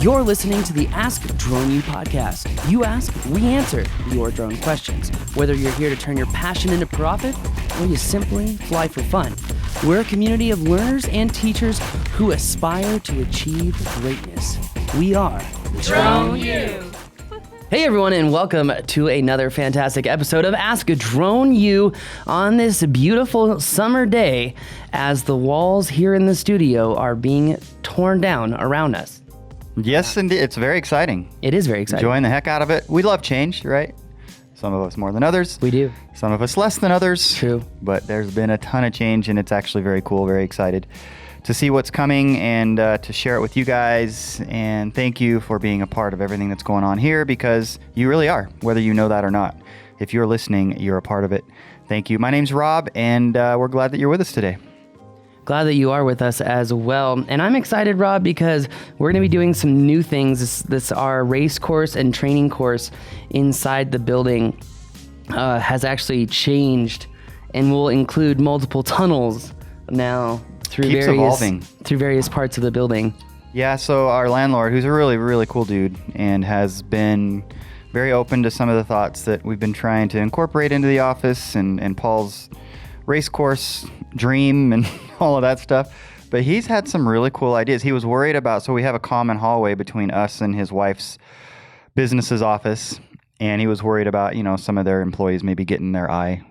You're listening to the Ask Drone U podcast. You ask, we answer your drone questions. Whether you're here to turn your passion into profit or you simply fly for fun, we're a community of learners and teachers who aspire to achieve greatness. We are Drone U. Hey everyone, and welcome to another fantastic episode of Ask Drone U on this beautiful summer day as the walls here in the studio are being torn down around us. Yes, indeed. It's very exciting. It is very exciting. Enjoying the heck out of it. We love change, right? Some of us more than others. We do. Some of us less than others. True. But there's been a ton of change, and it's actually very cool, very excited to see what's coming and to share it with you guys. And thank you for being a part of everything that's going on here, because you really are, whether you know that or not. If you're listening, you're a part of it. Thank you. My name's Rob, and we're glad that you're with us today. Glad that you are with us as well. And I'm excited, Rob, because we're going to be doing some new things. This our race course and training course inside the building has actually changed and will include multiple tunnels now through various parts of the building. Yeah, so our landlord, who's a really, really cool dude and has been very open to some of the thoughts that we've been trying to incorporate into the office and Paul's race course dream and all of that stuff. But he's had some really cool ideas. He was worried about, so we have a common hallway between us and his wife's business's office. And he was worried about, some of their employees maybe getting their eye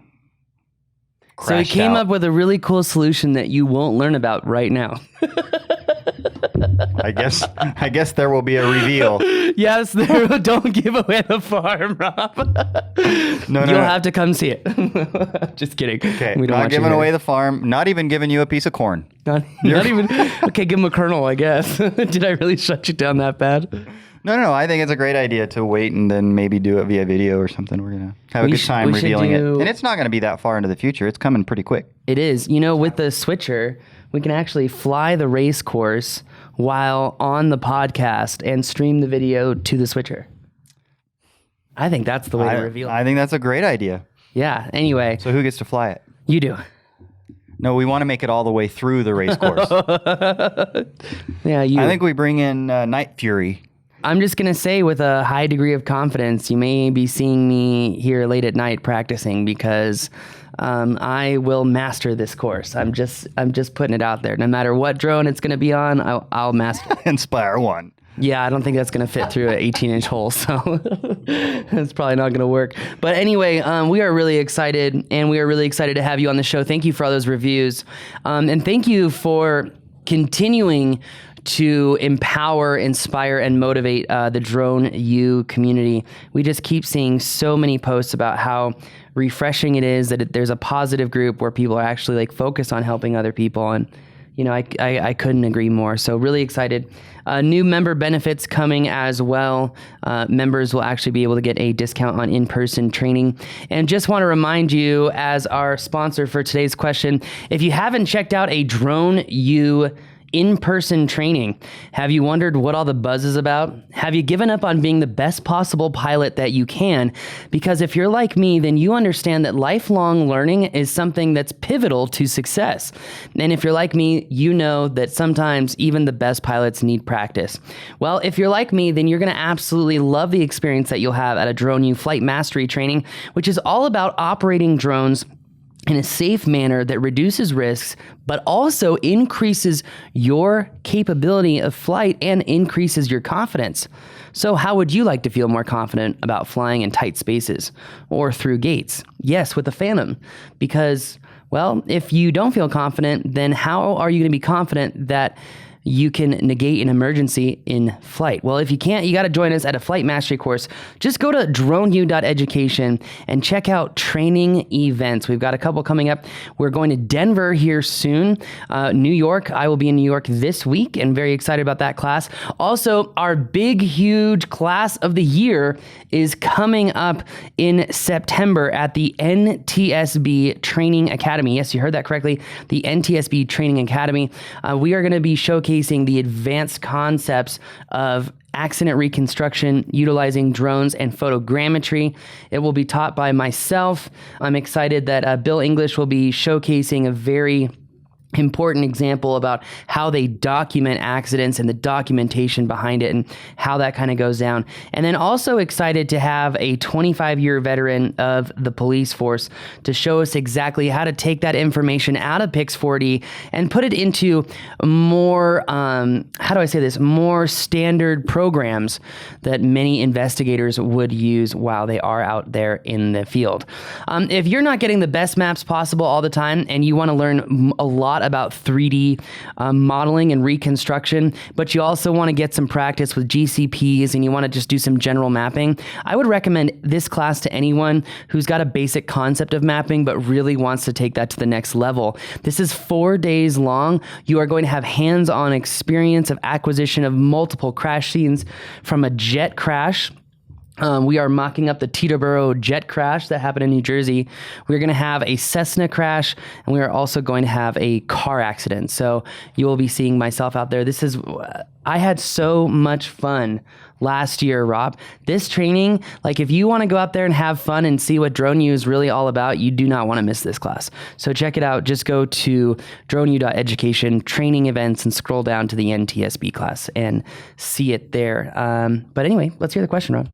crashed So he came out. up with a really cool solution that you won't learn about right now. I guess there will be a reveal. Yes, don't give away the farm, Rob. No, You'll have to come see it. Just kidding. Okay, We don't not want you giving here. away the farm, not even giving you a piece of corn. Not even. Okay, give him a kernel, I guess. Did I really shut you down that bad? No, I think it's a great idea to wait and then maybe do it via video or something. We're going to have a good time revealing it. And it's not going to be that far into the future. It's coming pretty quick. It is. With the switcher, we can actually fly the race course while on the podcast and stream the video to the switcher. I think that's the way to reveal it. I think that's a great idea. Yeah, anyway. So who gets to fly it? You do. No, we want to make it all the way through the race course. Yeah, you. I think we bring in Night Fury. I'm just going to say with a high degree of confidence, you may be seeing me here late at night practicing because I will master this course. I'm just putting it out there. No matter what drone it's going to be on, I'll master it. Inspire one. Yeah, I don't think that's going to fit through an 18-inch hole, so it's probably not going to work. But anyway, we are really excited, and we are really excited to have you on the show. Thank you for all those reviews, and thank you for continuing to empower, inspire, and motivate the Drone U community. We just keep seeing so many posts about how refreshing it is that there's a positive group where people are actually focused on helping other people, and I couldn't agree more. So really excited. New member benefits coming as well. Members will actually be able to get a discount on in-person training. And just want to remind you, as our sponsor for today's question, if you haven't checked out a Drone U in-person training, have you wondered what all the buzz is about? Have you given up on being the best possible pilot that you can? Because if you're like me, then you understand that lifelong learning is something that's pivotal to success. And if you're like me, you know that sometimes even the best pilots need practice. Well, if you're like me, then you're going to absolutely love the experience that you'll have at a Drone U Flight Mastery training, which is all about operating drones in a safe manner that reduces risks, but also increases your capability of flight and increases your confidence. So how would you like to feel more confident about flying in tight spaces or through gates? Yes, with the Phantom. Because, well, if you don't feel confident, then how are you going to be confident that you can negate an emergency in flight? Well, if you can't, you got to join us at a flight mastery course. Just go to droneu.education and check out training events. We've got a couple coming up. We're going to Denver here soon. New York, I will be in New York this week and very excited about that class. Also, our big, huge class of the year is coming up in September at the NTSB Training Academy. Yes, you heard that correctly. The NTSB Training Academy. We are going to be showcasing the advanced concepts of accident reconstruction utilizing drones and photogrammetry. It will be taught by myself. I'm excited that Bill English will be showcasing a very important example about how they document accidents and the documentation behind it and how that kind of goes down. And then also excited to have a 25-year veteran of the police force to show us exactly how to take that information out of Pix 4D and put it into more, more standard programs that many investigators would use while they are out there in the field. If you're not getting the best maps possible all the time and you want to learn a lot about 3D modeling and reconstruction, but you also want to get some practice with GCPs and you want to just do some general mapping, I would recommend this class to anyone who's got a basic concept of mapping but really wants to take that to the next level. This is 4 days long. You are going to have hands-on experience of acquisition of multiple crash scenes, from a jet crash. We are mocking up the Teterboro jet crash that happened in New Jersey. We're going to have a Cessna crash, and we are also going to have a car accident. So you will be seeing myself out there. I had so much fun last year, Rob. This training, like if you want to go out there and have fun and see what Drone U is really all about, you do not want to miss this class. So check it out. Just go to droneu.education, training events, and scroll down to the NTSB class and see it there. But anyway, let's hear the question, Rob.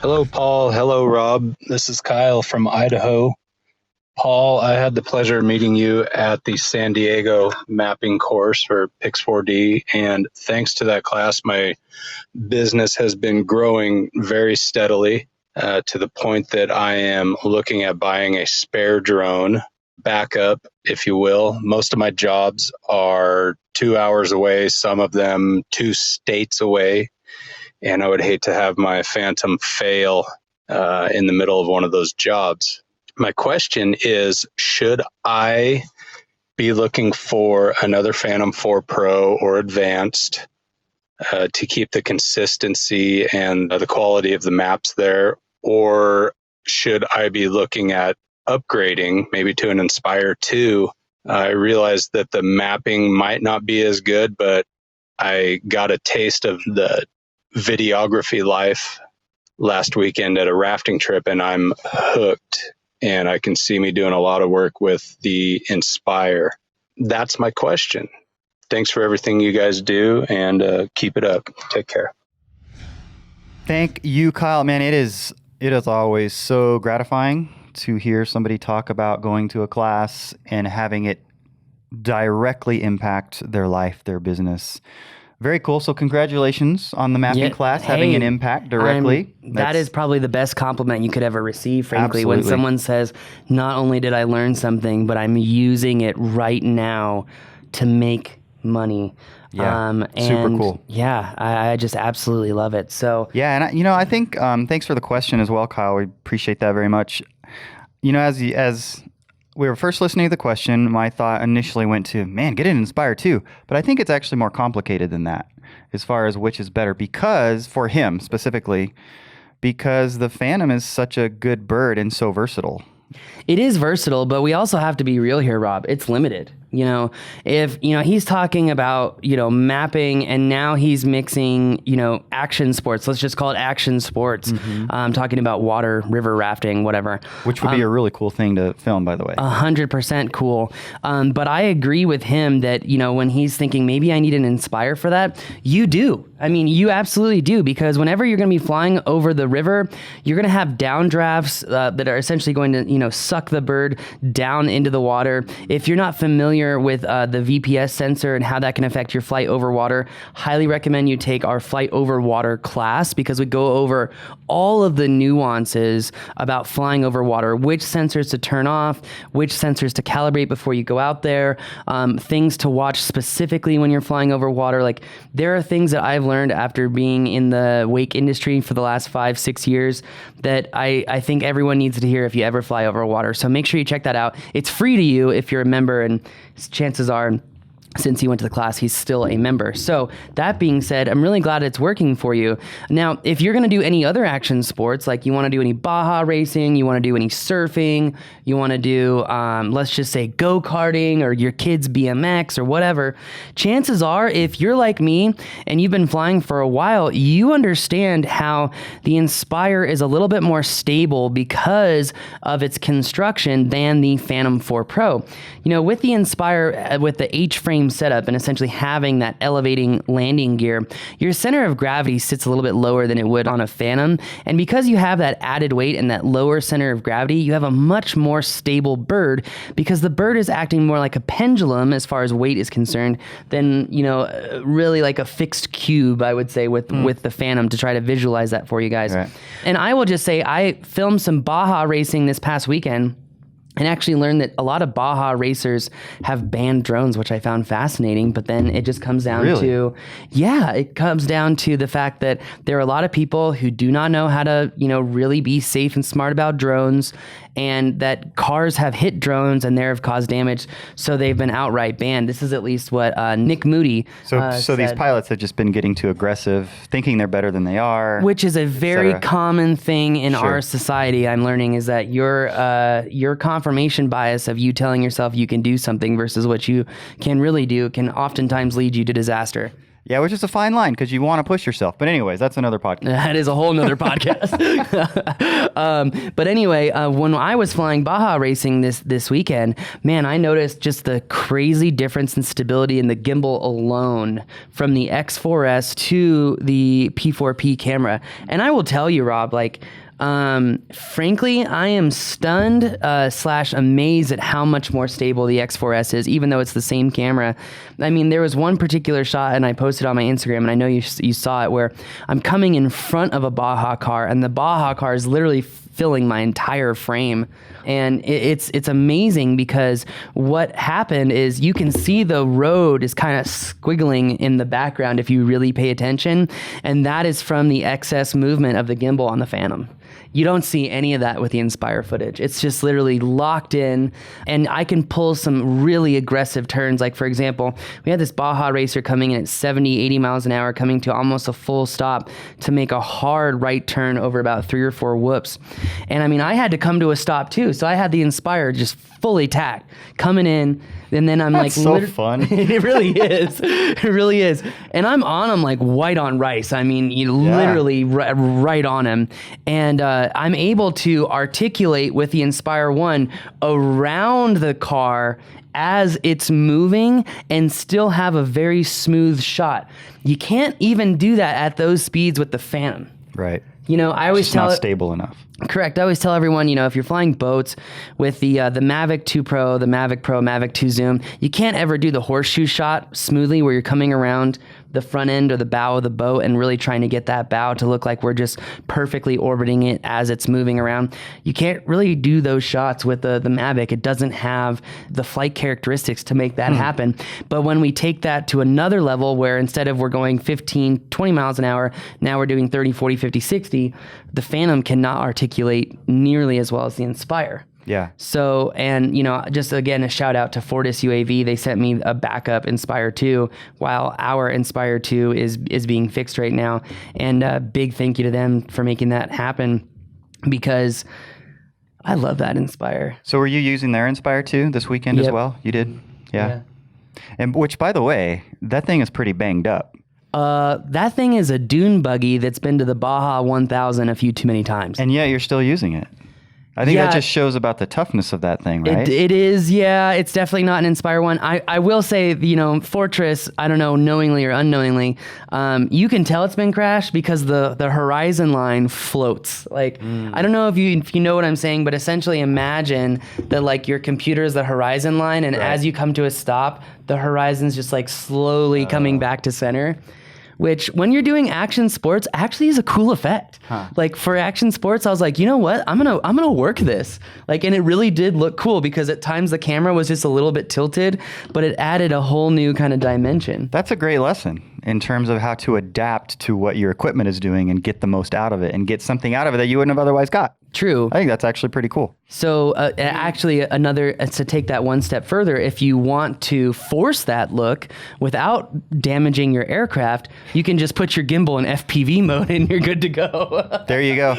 Hello, Paul. Hello, Rob. This is Kyle from Idaho. Paul, I had the pleasure of meeting you at the San Diego mapping course for Pix4D, and thanks to that class, my business has been growing very steadily to the point that I am looking at buying a spare drone, backup, if you will. Most of my jobs are 2 hours away, some of them 2 states away. And I would hate to have my Phantom fail in the middle of one of those jobs. My question is, should I be looking for another Phantom 4 Pro or Advanced to keep the consistency and the quality of the maps there? Or should I be looking at upgrading maybe to an Inspire 2? I realize that the mapping might not be as good, but I got a taste of the videography life last weekend at a rafting trip, and I'm hooked, and I can see me doing a lot of work with the Inspire. That's my question. Thanks for everything you guys do, and keep it up. Take care. Thank you, Kyle. Man, it is always so gratifying to hear somebody talk about going to a class and having it directly impact their life, their business. Very cool. So congratulations on the mapping class having an impact directly. That is probably the best compliment you could ever receive, frankly, Absolutely. when someone says, not only did I learn something, but I'm using it right now to make money. Yeah, super cool. Yeah, I just absolutely love it. So yeah, and I think thanks for the question as well, Kyle. We appreciate that very much. As we were first listening to the question, my thought initially went to, man, get an Inspire 2. But I think it's actually more complicated than that as far as which is better, because for him specifically, because the Phantom is such a good bird and so versatile. It is versatile, but we also have to be real here, Rob. It's limited. If he's talking about, mapping, and now he's mixing, action sports. Let's just call it action sports. Talking about water, river rafting, whatever. Which would be a really cool thing to film, by the way. 100% cool. But I agree with him that, when he's thinking maybe I need an Inspire for that, you do. I mean, you absolutely do, because whenever you're going to be flying over the river, you're going to have downdrafts that are essentially going to, suck the bird down into the water. If you're not familiar with the VPS sensor and how that can affect your flight over water, highly recommend you take our flight over water class, because we go over all of the nuances about flying over water, which sensors to turn off, which sensors to calibrate before you go out there, things to watch specifically when you're flying over water. Like, there are things that I've learned after being in the wake industry for the last 5-6 years that I think everyone needs to hear if you ever fly over water. So make sure you check that out. It's free to you if you're a member, and chances are since he went to the class, he's still a member. So that being said, I'm really glad it's working for you. Now, if you're going to do any other action sports, like you want to do any baja racing, you want to do any surfing, you want to do, let's just say go-karting or your kids BMX or whatever, chances are if you're like me and you've been flying for a while, you understand how the Inspire is a little bit more stable because of its construction than the Phantom 4 Pro. You know, with the Inspire, with the H-frame setup and essentially having that elevating landing gear, your center of gravity sits a little bit lower than it would on a Phantom. And because you have that added weight and that lower center of gravity, you have a much more stable bird because the bird is acting more like a pendulum as far as weight is concerned than, you know, really like a fixed cube, I would say, with the Phantom, to try to visualize that for you guys. Right. And I will just say, I filmed some Baja racing this past weekend and actually learned that a lot of Baja racers have banned drones, which I found fascinating. But then it just comes down to, it comes down to the fact that there are a lot of people who do not know how to, you know, really be safe and smart about drones, and that cars have hit drones and they have caused damage. So they've been outright banned. This is at least what Nick Moody So said. these pilots have just been getting too aggressive, thinking they're better than they are. Which is a very common thing in Sure. our society, I'm learning, is that your confirmation bias of you telling yourself you can do something versus what you can really do can oftentimes lead you to disaster. Yeah, which is a fine line because you want to push yourself. But anyways, that's another podcast. That is a whole nother podcast. But anyway, when I was flying Baja racing this weekend, man, I noticed just the crazy difference in stability in the gimbal alone from the X4S to the P4P camera. And I will tell you, Rob, like, frankly, I am stunned / amazed at how much more stable the X4S is, even though it's the same camera. I mean, there was one particular shot, and I posted on my Instagram, and I know you saw it, where I'm coming in front of a Baja car, and the Baja car is literally filling my entire frame. And it's amazing because what happened is you can see the road is kind of squiggling in the background if you really pay attention, and that is from the excess movement of the gimbal on the Phantom. You don't see any of that with the Inspire footage. It's just literally locked in, and I can pull some really aggressive turns. Like, for example, we had this Baja racer coming in at 70, 80 miles an hour, coming to almost a full stop to make a hard right turn over about 3 or 4 whoops. And I mean, I had to come to a stop too. So I had the Inspire just fully tacked, coming in, and then I'm That's so fun. It really is. It really is. And I'm on him like white on rice. I mean, literally right on him. And I'm able to articulate with the Inspire 1 around the car as it's moving and still have a very smooth shot. You can't even do that at those speeds with the Phantom. Right. You know, I always It's tell not stable enough. Correct. I always tell everyone, you know, if you're flying boats with the Mavic 2 Pro, the Mavic Pro, Mavic 2 Zoom, you can't ever do the horseshoe shot smoothly where you're coming around the front end or the bow of the boat and really trying to get that bow to look like we're just perfectly orbiting it as it's moving around. You can't really do those shots with the Mavic. It doesn't have the flight characteristics to make that happen. But when we take that to another level where instead of we're going 15, 20 miles an hour, now we're doing 30, 40, 50, 60, the Phantom cannot articulate nearly as well as the Inspire. Yeah. So, and, you know, just again, a shout out to Fortis UAV. They sent me a backup Inspire 2 while our Inspire 2 is being fixed right now. And a big thank you to them for making that happen because I love that Inspire. So were you using their Inspire 2 this weekend as Yep. well? You did? Yeah. And which, by the way, that thing is pretty banged up. That thing is a dune buggy that's been to the Baja 1000 a few too many times. And yet you're still using it. I think Yeah. that just shows about the toughness of that thing, right? It is, yeah. It's definitely not an Inspire 1. I will say, you know, Fortress, I don't know, knowingly or unknowingly, you can tell it's been crashed because the horizon line floats. Like, I don't know if you know what I'm saying, but essentially imagine that, like, your computer is the horizon line, and as you come to a stop, the horizon's just, like, slowly coming back to center. Which, when you're doing action sports, actually is a cool effect. Like, for action sports, I was like, you know what? I'm gonna work this. Like, and it really did look cool because at times the camera was just a little bit tilted, but it added a whole new kind of dimension. That's a great lesson in terms of how to adapt to what your equipment is doing and get the most out of it and get something out of it that you wouldn't have otherwise got. True. I think that's actually pretty cool. So actually to take that one step further, if you want to force that look without damaging your aircraft, you can just put your gimbal in FPV mode and you're good to go. There you go.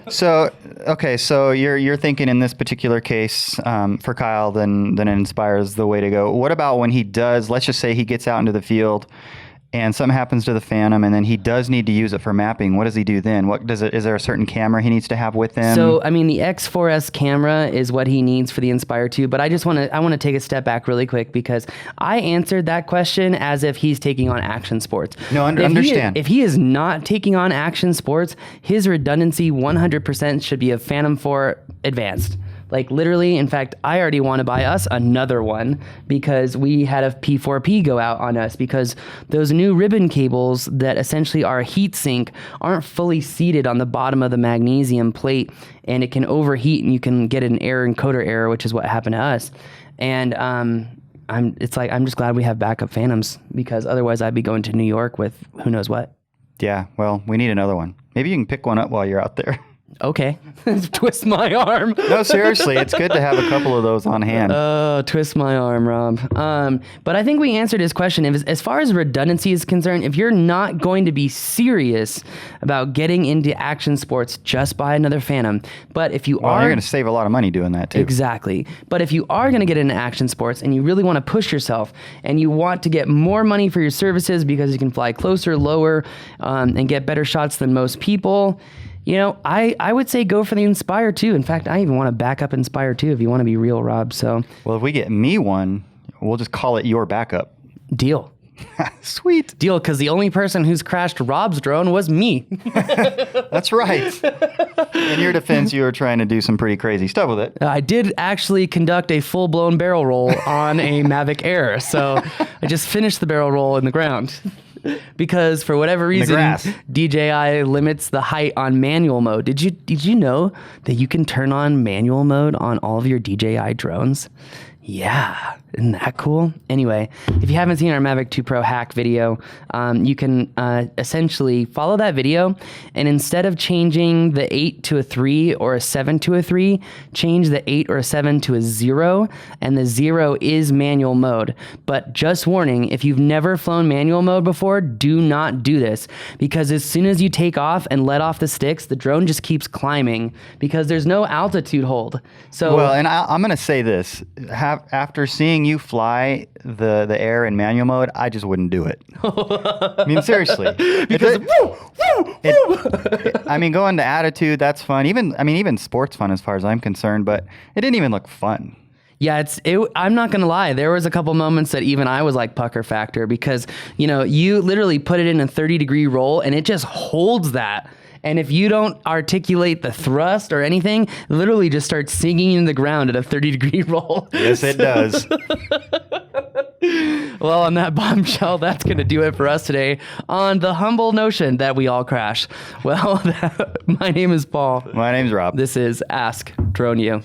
So, okay, so you're thinking in this particular case for Kyle, then Inspire is the way to go. What about when he does, let's just say he gets out into the field and something happens to the Phantom, and then he does need to use it for mapping. What does he do then? Is there a certain camera he needs to have with him? So, I mean, the X4S camera is what he needs for the Inspire 2, but I want to take a step back really quick because I answered that question as if he's taking on action sports. No, understand. If he is not taking on action sports, his redundancy 100% should be a Phantom 4 Advanced. Like literally, in fact, I already want to buy us another one because we had a P4P go out on us because those new ribbon cables that essentially are a heat sink aren't fully seated on the bottom of the magnesium plate, and it can overheat and you can get an encoder error, which is what happened to us. And I'm just glad we have backup Phantoms because otherwise I'd be going to New York with who knows what. Yeah, well, we need another one. Maybe you can pick one up while you're out there. Okay. Twist my arm. No, seriously, it's good to have a couple of those on hand. Twist my arm, Rob. But I think we answered his question. As far as redundancy is concerned, if you're not going to be serious about getting into action sports, just buy another Phantom. But if you are... you're going to save a lot of money doing that, too. Exactly. But if you are going to get into action sports and you really want to push yourself and you want to get more money for your services because you can fly closer, lower, and get better shots than most people... You know, I would say go for the Inspire 2. In fact, I even want to back up Inspire 2 if you want to be real, Rob. So, well, if we get me one, we'll just call it your backup. Deal. Sweet. Deal, because the only person who's crashed Rob's drone was me. That's right. In your defense, you were trying to do some pretty crazy stuff with it. I did actually conduct a full-blown barrel roll on a Mavic Air. So I just finished the barrel roll in the ground. Because for whatever reason, DJI limits the height on manual mode. Did you know that you can turn on manual mode on all of your DJI drones? Yeah, isn't that cool? Anyway, if you haven't seen our Mavic 2 Pro hack video, you can essentially follow that video, and instead of changing the 8 to a 3 or a 7 to a 3, change the 8 or a 7 to a 0, and the 0 is manual mode. But just warning, if you've never flown manual mode before, do not do this, because as soon as you take off and let off the sticks, the drone just keeps climbing because there's no altitude hold. So, well, and I'm going to say this. After seeing you fly the Air in manual mode, I just wouldn't do it. I mean, seriously. Because I mean, going to attitude, that's fun. Even sports fun as far as I'm concerned, but it didn't even look fun. Yeah, I'm not going to lie. There was a couple moments that even I was like pucker factor because, you know, you literally put it in a 30-degree roll and it just holds that. And if you don't articulate the thrust or anything, it literally just starts sinking into the ground at a 30-degree roll. Yes, it does. Well, on that bombshell, that's going to do it for us today on the humble notion that we all crash. Well, my name is Paul. My name's Rob. This is Ask Drone U.